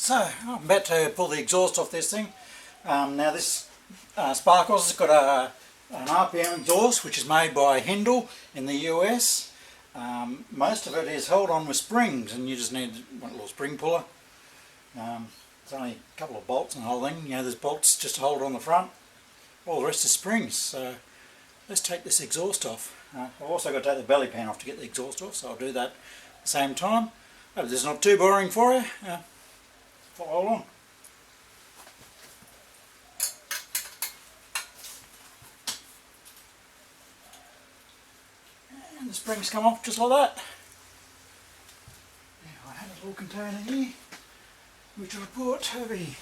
So I'm about to pull the exhaust off this thing. Now this Sparkles has got an RPM exhaust which is made by Hindle in the US. Most of it is held on with springs, and you just need one little spring puller. It's only a couple of bolts and the whole thing. You know, there's bolts just to hold it on the front. All the rest is springs. So let's take this exhaust off. I've also got to take the belly pan off to get the exhaust off, so I'll do that at the same time. Hope this is not too boring for you. Follow along. And the springs come off just like that. Now I have a little container here which I put over here.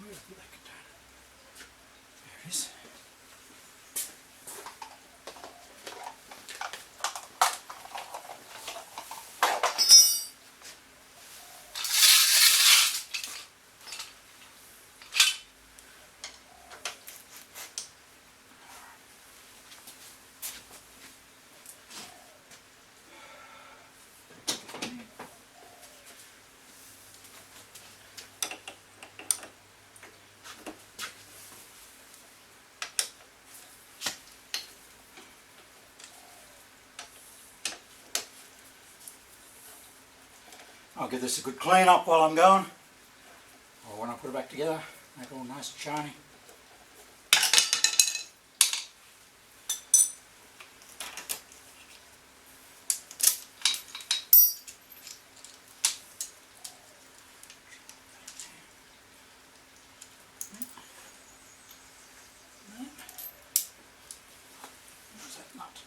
Where's that container? There it is. I'll give this a good clean up while I'm going, or when I put it back together, make it all nice and shiny. Where's that nut?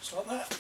Just like that.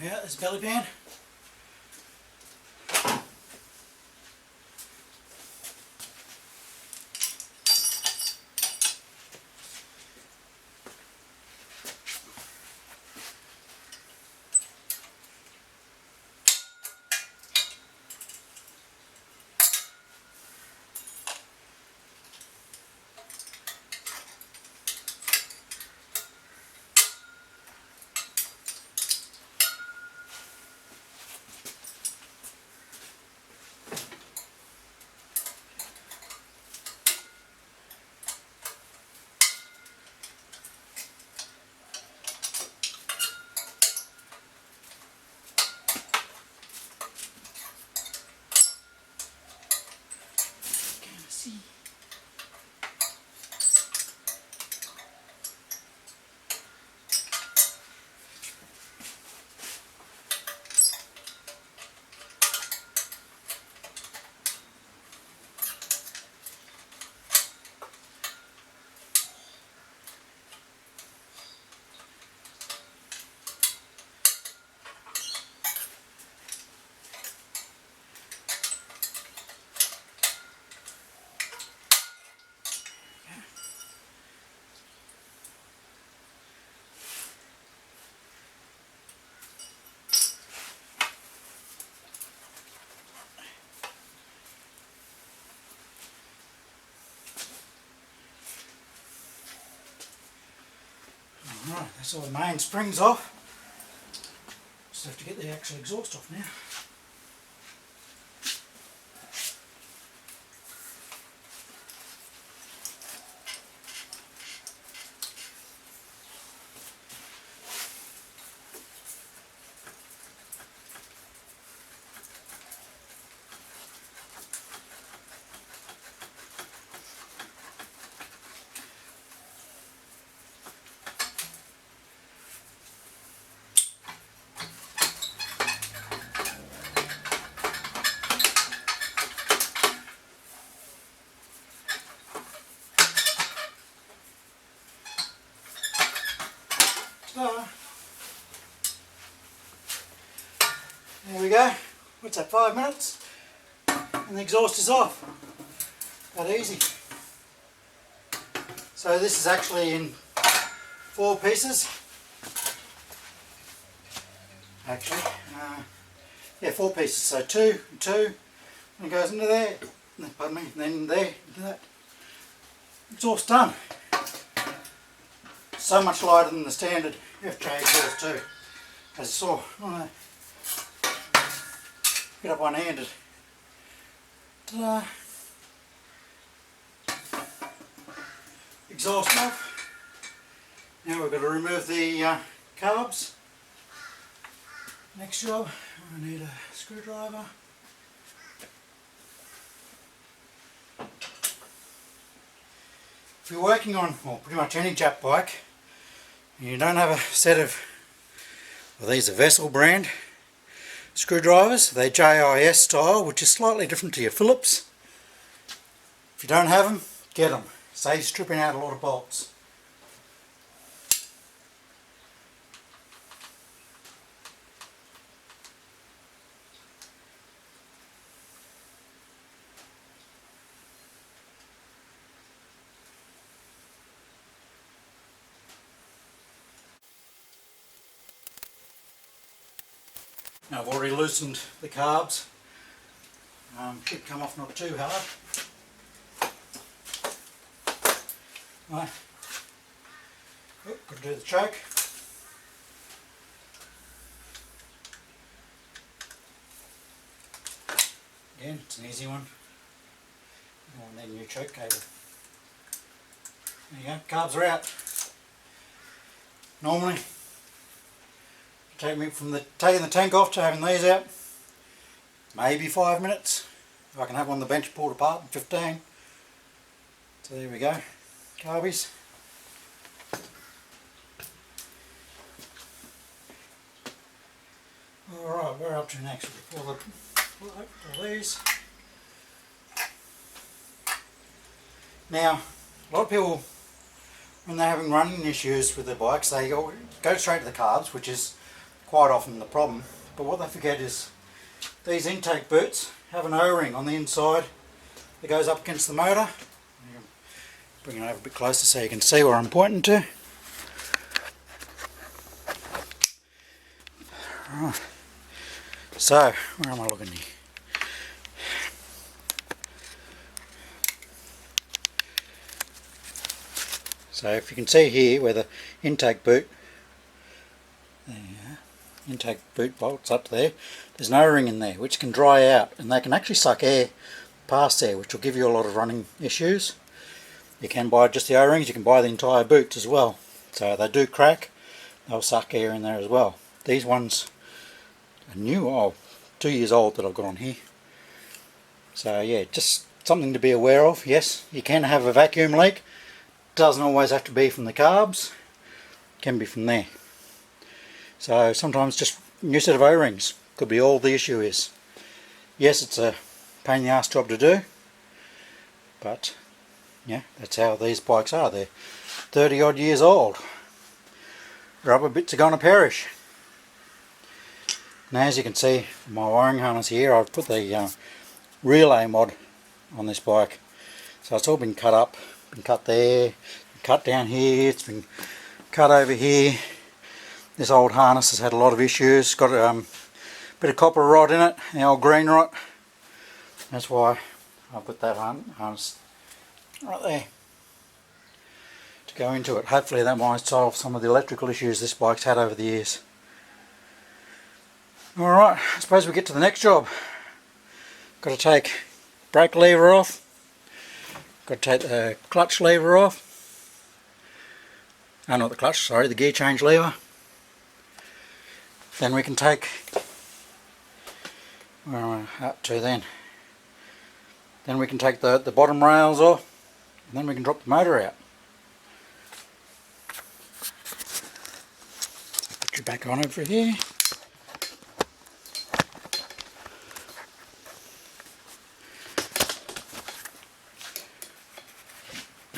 Yeah, there's the belly pan. Alright, that's all the main springs off. Just have to get the actual exhaust off now. There we go. What's that, 5 minutes? And the exhaust is off. That easy. So this is actually in 4 pieces. Actually, yeah, 4 pieces. So 2 and 2, and it goes into there. Pardon me. And then there, into that. Exhaust done. So much lighter than the standard FJ exhaust too. As you saw. Get up one-handed. Ta-da! Exhaust off. Now we've got to remove the carbs. Next job, I need a screwdriver. If you're working on, well, pretty much any Jap bike, and you don't have a set of, well, these are Vessel brand screwdrivers. They're JIS style, which is slightly different to your Phillips. If you don't have them, get them. Saves stripping out a lot of bolts. Now I've already loosened the carbs. Should come off not too hard. Right. Oh, got to do the choke. Again, it's an easy one. And then your choke cable. There you go, carbs are out. Normally, take me from taking the tank off to having these out, maybe 5 minutes. If I can have one on the bench pulled apart in 15. So there we go, carbies. Alright, we're up to next. We pull these. Now, a lot of people, when they're having running issues with their bikes, they go straight to the carbs, which is quite often the problem. But what they forget is these intake boots have an O-ring on the inside that goes up against the motor. Bring it over a bit closer so you can see where I'm pointing to. Right. So, where am I looking here? So if you can see here where the intake boot, there you go, intake boot bolts up there, there's an O-ring in there which can dry out, and they can actually suck air past there, which will give you a lot of running issues. You can buy just the O-rings, you can buy the entire boots as well. So they do crack, they'll suck air in there as well. These ones are new, 2 years old that I've got on here. So yeah, just something to be aware of. Yes, you can have a vacuum leak. Doesn't always have to be from the carbs, can be from there. So sometimes just a new set of O-rings could be all the issue is. Yes, it's a pain in the ass job to do, but yeah, that's how these bikes are. They're 30 odd years old. Rubber bits are going to perish. Now, as you can see from my wiring harness here, I've put the relay mod on this bike. So it's all been cut up, been cut there, been cut down here, it's been cut over here. This old harness has had a lot of issues. It's got a bit of copper rot in it, the old green rot. That's why I put that harness right there to go into it. Hopefully that might solve some of the electrical issues this bike's had over the years. Alright, I suppose we get to the next job. Got to take brake lever off, got to take the clutch lever off, oh not the clutch, sorry, the gear change lever. Then we can take, where am I up to then? Then we can take the bottom rails off, and then we can drop the motor out. Put you back on over here.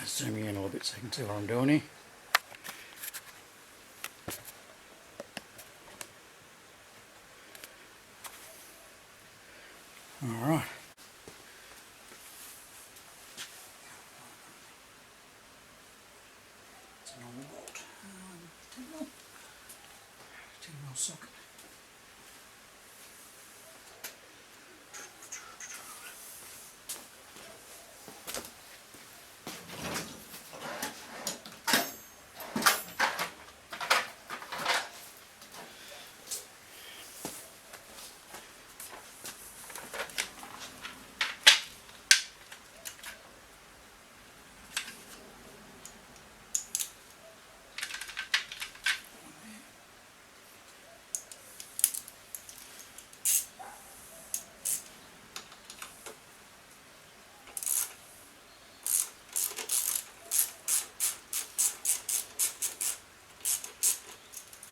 Zoom you in a little bit so you can see what I'm doing here. Alright. It's a normal bolt. 10mm socket.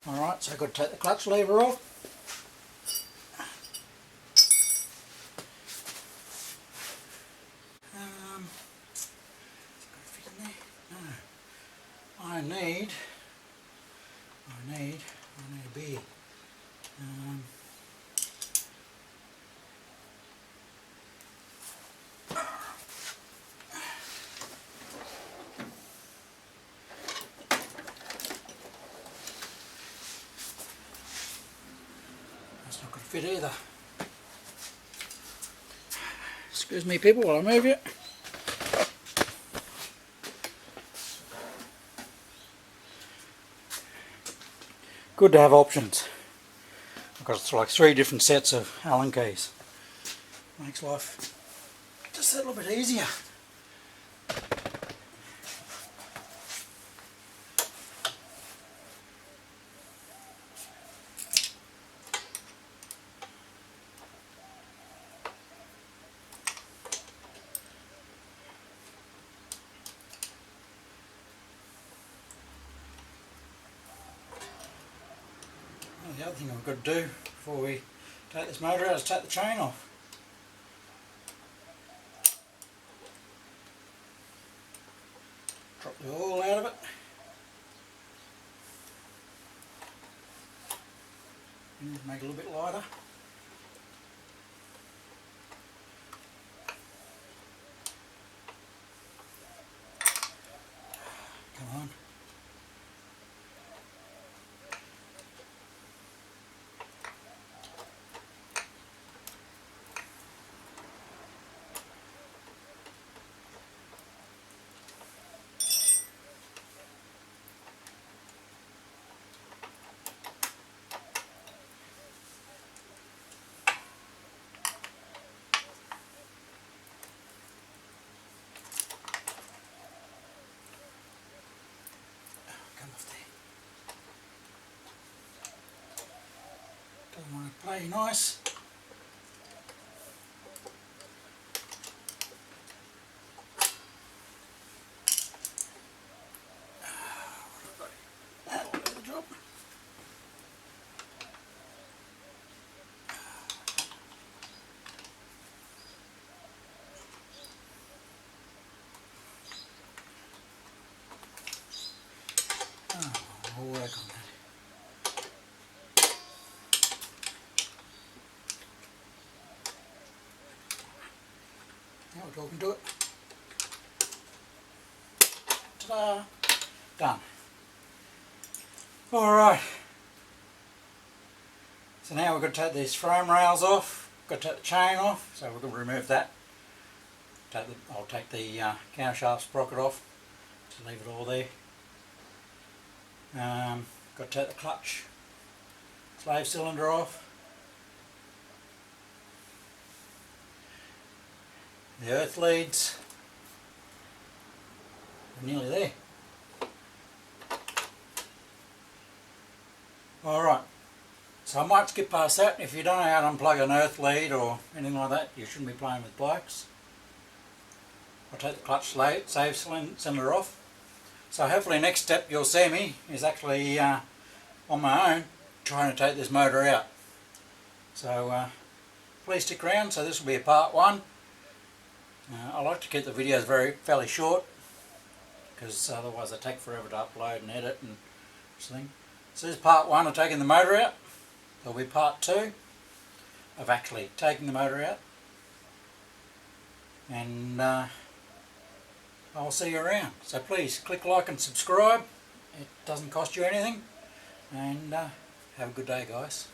Alright, so I've got to take the clutch lever off. Fit in there? No. I need a beer. That's not going to fit either. Excuse me people while I move you. Good to have options. I've got like 3 different sets of Allen keys. Makes life just a little bit easier. The other thing I've got to do before we take this motor out is take the chain off. Drop the oil out of it. Make it a little bit lighter. Come on. Doesn't want to play nice. That'll do the job. We'll work on that. Now we're talking to it. Ta-da! Done. Alright. So now we've got to take these frame rails off, got to take the chain off, so we're going to remove that. I'll take the camshaft sprocket off, to leave it all there. Got to take the clutch slave cylinder off. The earth leads. We're nearly there. Alright, so I might skip past that. If you don't know how to unplug an earth lead or anything like that, you shouldn't be playing with bikes. I'll take the clutch save cylinder off. So hopefully next step you'll see me is actually on my own trying to take this motor out. So please stick around. So this will be a part one. I like to keep the videos fairly short because otherwise they take forever to upload and edit and everything. So this is part one of taking the motor out. There'll be part two of actually taking the motor out. And I'll see you around. So please click like and subscribe. It doesn't cost you anything. And have a good day, guys.